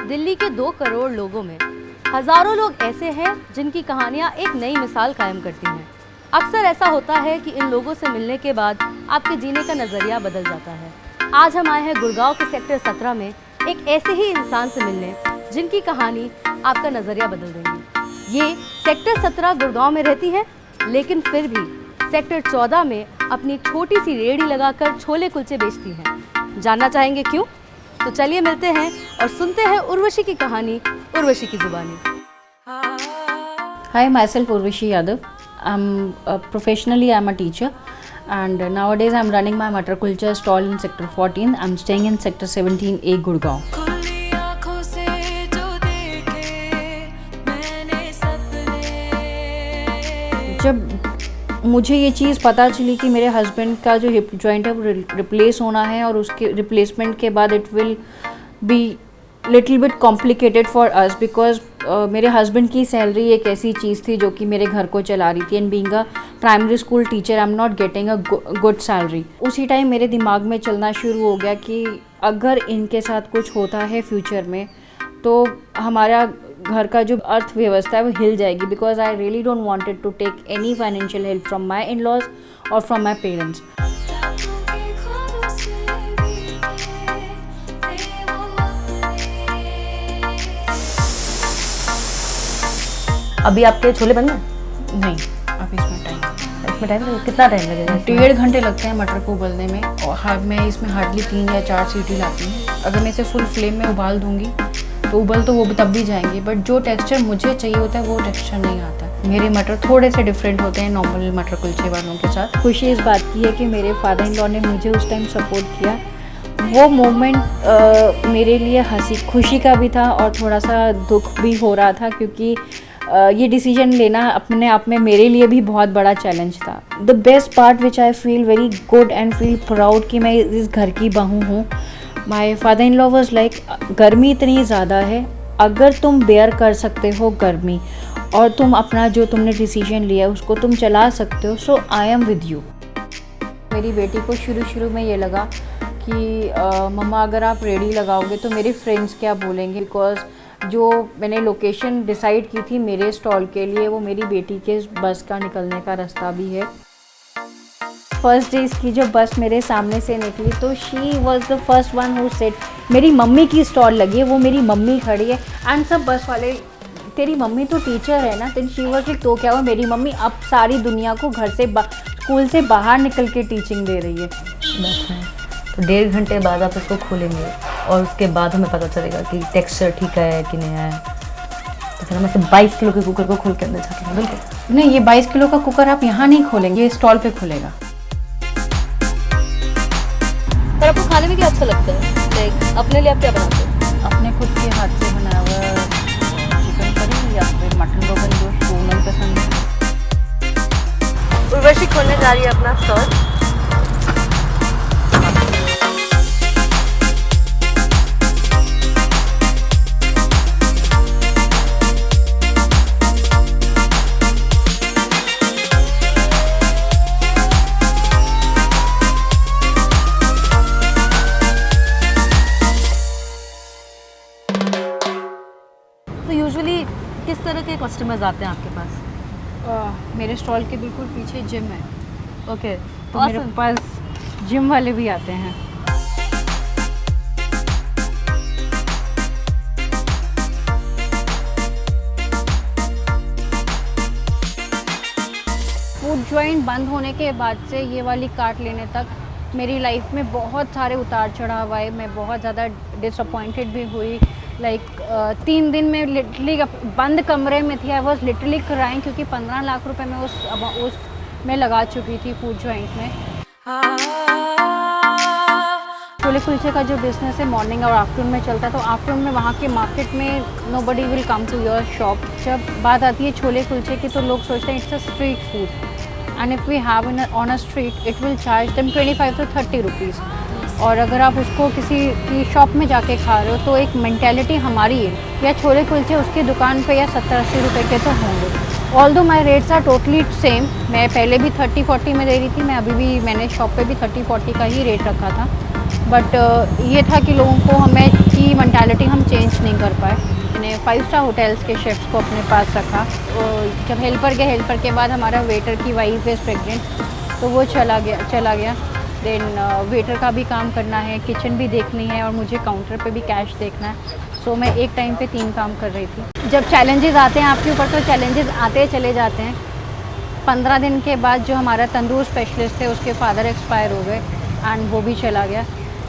दिल्ली के 2 करोड़ लोगों में हजारों लोग ऐसे हैं जिनकी कहानियां एक नई मिसाल कायम करती हैं। अक्सर ऐसा होता है कि इन लोगों से मिलने के बाद आपके जीने का नज़रिया बदल जाता है। आज हम आए हैं गुड़गांव के सेक्टर 17 में एक ऐसे ही इंसान से मिलने जिनकी कहानी आपका नज़रिया बदल देंगी। ये सेक्टर 17 गुड़गांव में रहती है, लेकिन फिर भी सेक्टर 14 में अपनी छोटी सी रेहड़ी लगाकर छोले कुलचे बेचती हैं। जानना चाहेंगे क्यों? तो चलिए मिलते हैं और सुनते हैं उर्वशी की कहानी उर्वशी की जुबानी। Hi, myself Urvashi Yadav. Professionally I'm a teacher, and nowadays I'm running my Matar Kulcha stall in sector 14. I'm staying in sector 17A Gurgaon. जब मुझे ये चीज़ पता चली कि मेरे हस्बैंड का जो हिप जॉइंट है वो रिप्लेस होना है और उसके रिप्लेसमेंट के बाद it will be little bit complicated for us, because मेरे हस्बैंड की सैलरी एक ऐसी चीज़ थी जो कि मेरे घर को चला रही थी, and being a primary school teacher I am not getting a good salary. उसी टाइम मेरे दिमाग में चलना शुरू हो गया कि अगर इनके साथ कुछ होता है फ्यूचर में तो हमारा घर का जो अर्थव्यवस्था है वो हिल जाएगी, because I really don't wanted to take any financial help from my in laws और फ्रॉम माई पेरेंट्स। अभी आपके छोले बन गए? नहीं, अभी इसमें टाइम कितना टाइम लगेगा? 1.5 घंटे लगते हैं मटर को उबलने में, और मैं इसमें हार्डली 3 या 4 सीटी लाती हूँ। अगर मैं इसे फुल फ्लेम में उबाल दूंगी तो उबल तो वो भी तब भी जाएंगे, बट जो टेक्सचर मुझे चाहिए होता है वो टेक्सचर नहीं आता। मेरे मटर थोड़े से डिफरेंट होते हैं नॉर्मल मटर कुलचे वालों के साथ। खुशी इस बात की है कि मेरे फादर इन लॉ ने मुझे उस टाइम सपोर्ट किया। वो मोमेंट मेरे लिए हंसी खुशी का भी था और थोड़ा सा दुख भी हो रहा था, क्योंकि ये डिसीजन लेना अपने आप में मेरे लिए भी बहुत बड़ा चैलेंज था। The best part which I feel very good and feel proud कि मैं इस घर की बहू हूँ। My father in law was like, गर्मी इतनी ज़्यादा है, अगर तुम बेयर कर सकते हो गर्मी और तुम अपना जो तुमने डिसीजन लिया उसको तुम चला सकते हो, सो आई एम विद यू। मेरी बेटी को शुरू में ये लगा कि मम्मा अगर आप रेडी लगाओगे तो मेरे फ्रेंड्स क्या बोलेंगे, बिकॉज जो मैंने लोकेशन डिसाइड की थी मेरे स्टॉल के लिए वो मेरी बेटी के बस का निकलने का रास्ता भी है। फर्स्ट डे इसकी जब बस मेरे सामने से निकली तो she was the first one who said मेरी मम्मी की स्टॉल लगी है, वो मेरी मम्मी खड़ी है। एंड सब बस वाले, तेरी मम्मी तो टीचर है ना। देन शी वॉज लाइक, तो क्या हुआ, मेरी मम्मी अब सारी दुनिया को घर से स्कूल से बाहर निकल के टीचिंग दे रही है। तो 1.5 घंटे बाद आप इसको खोलेंगे और उसके बाद हमें पता चलेगा कि टेक्सचर ठीक है कि नहीं है। तो फिर हम ऐसे 22 किलो के कुकर को खोल के अंदर जाते हैं। बिल्कुल नहीं, ये 22 किलो का कुकर आप यहाँ नहीं खोलेंगे, ये स्टॉल पे खुलेगा। पर आपको खाने में क्या अच्छा लगता है? लाइक अपने लिए आप क्या बनाते हो? अपने खुद के हाथ से बनाया हुआ चिकन करी या फिर मटन रोगन जोश वो नहीं पसंद है। उर्वशी खोलने जा रही है अपना स्टॉल। यूजुअली किस तरह के कस्टमर्स आते हैं आपके पास? मेरे स्टॉल के बिल्कुल पीछे जिम है। ओके, तो मेरे पास जिम वाले भी आते हैं। फूड जॉइंट बंद होने के बाद से ये वाली कार्ट लेने तक मेरी लाइफ में बहुत सारे उतार चढ़ाव आए। मैं बहुत ज़्यादा डिसअपॉइंटेड भी हुई। लाइक 3 दिन में लिटरली बंद कमरे में थी। आई वॉज लिटरली क्राइंग, क्योंकि 15 लाख रुपए मैं उस में लगा चुकी थी फूड जॉइंट में। छोले कुलचे का जो बिज़नेस है मॉर्निंग और आफ्टरनून में चलता है, तो आफ्टरनून में वहाँ के मार्केट में nobody will come to your shop. जब बात आती है छोले कुलचे की तो लोग सोचते हैं it's a street food, and if we have on a street it will charge them 25 to 30 rupees. और अगर आप उसको किसी की शॉप में जाके खा रहे हो तो एक मेंटेलिटी हमारी है, या छोले कुलचे उसकी दुकान पे या 70-80 रुपए के तो होंगे। Although my rates are totally same. मैं पहले भी 30-40 में दे रही थी, मैं अभी भी मैंने शॉप पे भी 30-40 का ही रेट रखा था। बट ये था कि लोगों को हमें की मेंटालिटी हम चेंज नहीं कर पाए। मैंने 5 स्टार होटल्स के शेफ्स को अपने पास रखा। जब हेल्पर के बाद हमारा वेटर की वाइफ इज़ प्रेग्नेंट, तो वो चला गया। देन वेटर का भी काम करना है, किचन भी देखनी है और मुझे काउंटर पे भी कैश देखना है। सो मैं एक टाइम पे 3 काम कर रही थी। जब चैलेंजेस आते हैं आपके ऊपर, तो चैलेंजेस आते चले जाते हैं। 15 दिन के बाद जो हमारा तंदूर स्पेशलिस्ट थे उसके फादर एक्सपायर हो गए एंड वो भी चला गया।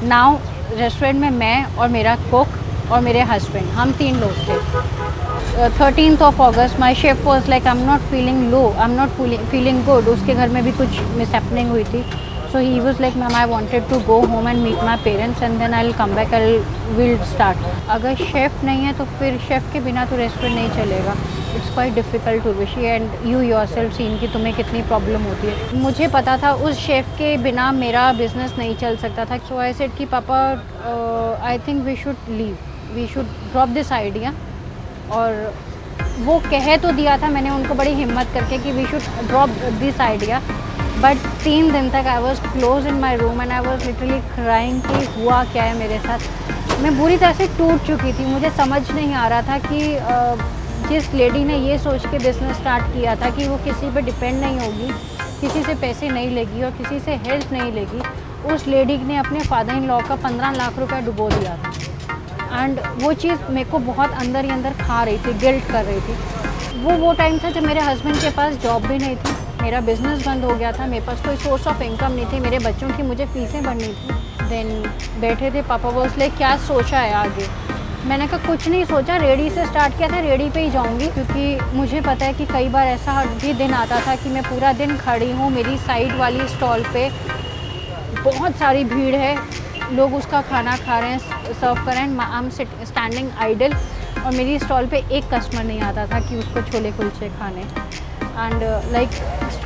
नाउ रेस्टोरेंट में मैं और मेरा कुक और मेरे हस्बैंड, हम 3 लोग थे। 13th of August my chef was like I am not feeling low, I am not feeling good. उसके घर में भी कुछ मिसहैपनिंग हुई थी। So he was like ma'am I wanted to go home and meet my parents and then I will come back, I will start. अगर chef नहीं है तो फिर शेफ़ के बिना तो रेस्टोरेंट नहीं चलेगा। It's quite difficult Urvashi and you yourself seen कि तुम्हें कितनी प्रॉब्लम होती है। मुझे पता था उस शेफ़ के बिना मेरा बिज़नेस नहीं चल सकता था। सो आई सेड कि पापा I think we should leave, we should drop this idea. और वो कह तो दिया था मैंने उनको बड़ी हिम्मत करके कि we should drop this idea, but 3 दिन तक I was close in my room and I was literally crying कि हुआ क्या है मेरे साथ। मैं बुरी तरह से टूट चुकी थी। मुझे समझ नहीं आ रहा था कि जिस लेडी ने ये सोच के बिज़नेस स्टार्ट किया था कि वो किसी पे डिपेंड नहीं होगी, किसी से पैसे नहीं लेगी और किसी से हेल्प नहीं लेगी, उस लेडी ने अपने फादर इन लॉ का 15 लाख रुपया डुबो दिया था। एंड वो चीज़ मेरे को बहुत अंदर ही अंदर खा रही थी, गिल्ट कर रही थी। वो टाइम था जब मेरे हस्बैंड के पास जॉब भी नहीं थी, मेरा बिज़नेस बंद हो गया था, मेरे पास कोई सोर्स ऑफ इनकम नहीं थी, मेरे बच्चों की मुझे फ़ीसें भरनी थी। देन बैठे थे पापा बॉस ले क्या सोचा है आगे। मैंने कहा कुछ नहीं सोचा, रेडी से स्टार्ट किया था, रेडी पे ही जाऊंगी, क्योंकि मुझे पता है कि कई बार ऐसा भी दिन आता था कि मैं पूरा दिन खड़ी हूँ, मेरी साइड वाली स्टॉल पे बहुत सारी भीड़ है, लोग उसका खाना खा रहे हैं, सर्व कर रहे हैं, आई एम स्टैंडिंग आइडल और मेरी स्टॉल पे एक कस्टमर नहीं आता था कि उसको छोले कुलचे खाने। एंड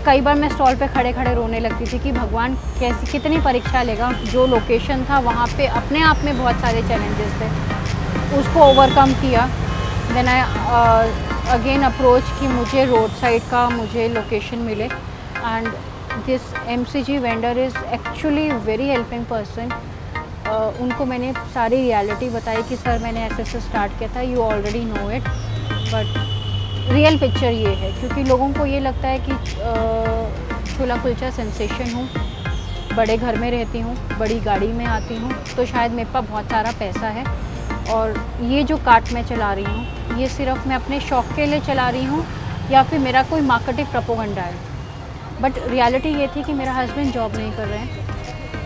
कई बार मैं स्टॉल पे खड़े खड़े रोने लगती थी कि भगवान कैसी कितनी परीक्षा लेगा। जो लोकेशन था वहाँ पे अपने आप में बहुत सारे चैलेंजेस थे, उसको ओवरकम किया। देन आई अगेन अप्रोच कि मुझे रोड साइड का मुझे लोकेशन मिले and this MCG vendor is actually very helping person. उनको मैंने सारी रियलिटी बताई कि सर मैंने ऐसे स्टार्ट किया था, you already know it, but real picture ये है। क्योंकि लोगों को ये लगता है कि छोला कुलचा सेंसेशन हूँ, बड़े घर में रहती हूँ, बड़ी गाड़ी में आती हूँ, तो शायद मेरे पास बहुत सारा पैसा है और ये जो कार्ट मैं चला रही हूँ ये सिर्फ मैं अपने शौक़ के लिए चला रही हूँ या फिर मेरा कोई मार्केटिंग प्रोपोगंडा है। बट रियलिटी ये थी कि मेरा हस्बैंड जॉब नहीं कर रहे हैं,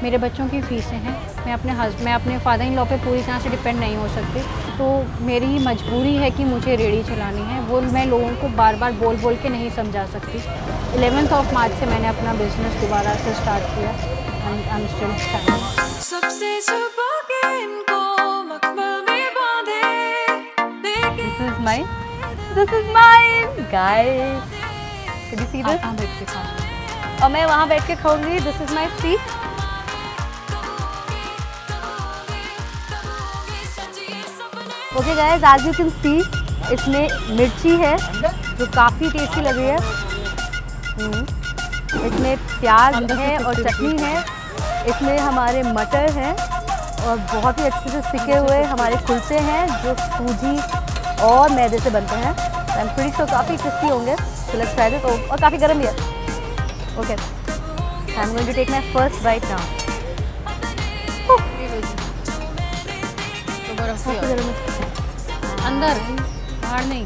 मेरे बच्चों की फ़ीसें हैं, मैं अपने फादर इन लॉ पे पूरी तरह से डिपेंड नहीं हो सकती, तो मेरी मजबूरी है कि मुझे रेडी चलानी है। वो मैं लोगों को बार बार बोल के नहीं समझा सकती। 11th of March से मैंने अपना बिज़नेस दोबारा से स्टार्ट किया and I am still standing. सबसे छुपा के इनको मखमल में बांधे, This is mine, guys. Can you see this? हाँ बैठ के खा। और मैं वहाँ बैठ के खाऊंगी। This is my seat. Okay guys, as you can see, इसमें मिर्ची है जो काफ़ी टेस्टी लग रही है। इसमें प्याज है और चटनी है, इसमें हमारे मटर हैं और बहुत ही अच्छे से सिके हुए हमारे कुलचे हैं जो सूजी और मैदे से बनते हैं। आई एम प्रीटी श्योर काफ़ी टेस्टी होंगे। So let's try this. और काफ़ी गर्म भी है। Okay, I am going to take my first bite now. तो बर्फ भी और अंदर बाहर नहीं।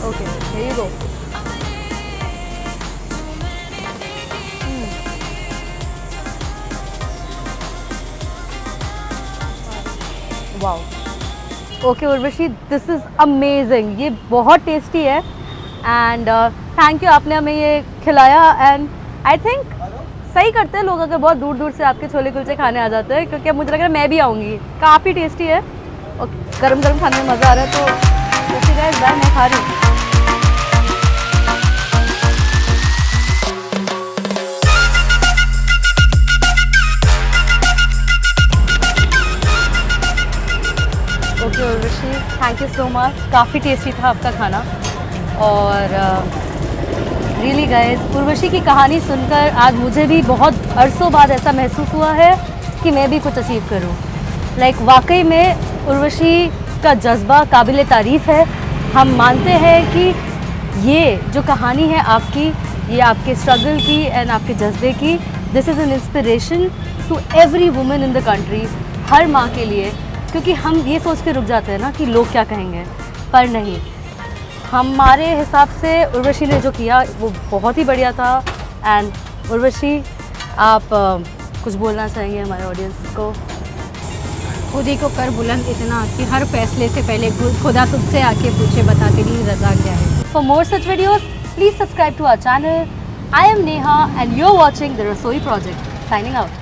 Okay, here you go. Wow, okay Urvashi, this is amazing. ये बहुत टेस्टी है एंड थैंक यू, आपने हमें ये खिलाया। एंड आई थिंक सही करते हैं लोग अगर बहुत दूर दूर से आपके छोले कुलचे खाने आ जाते हैं, क्योंकि अब मुझे लग रहा है मैं भी आऊँगी। काफ़ी टेस्टी है और गरम गरम खाने में मज़ा आ रहा है। तो जैसे गाइस मैं खा रही हूँ। Okay Urvashi, thank you so much. काफ़ी टेस्टी था आपका खाना। और रियली गाइस, उर्वशी की कहानी सुनकर आज मुझे भी बहुत अरसों बाद ऐसा महसूस हुआ है कि मैं भी कुछ अचीव करूं। लाइक वाकई में उर्वशी का जज्बा काबिल तारीफ़ है। हम मानते हैं कि ये जो कहानी है आपकी, ये आपके स्ट्रगल की एंड आपके जज्बे की, this is an inspiration to every women in the country, हर माँ के लिए। क्योंकि हम ये सोच के रुक जाते हैं ना कि लोग क्या कहेंगे, पर नहीं, हमारे हिसाब से उर्वशी ने जो किया वो बहुत ही बढ़िया था। एंड उर्वशी, आप कुछ बोलना चाहेंगे हमारे ऑडियंस को? खुद ही को कर बुलंद इतना कि हर फैसले से पहले खुदा तुझसे आके पूछे, बता तेरी रजा क्या है। For more such videos, please subscribe to our channel. I am Neha and you're watching The Rasoi Project. Signing out.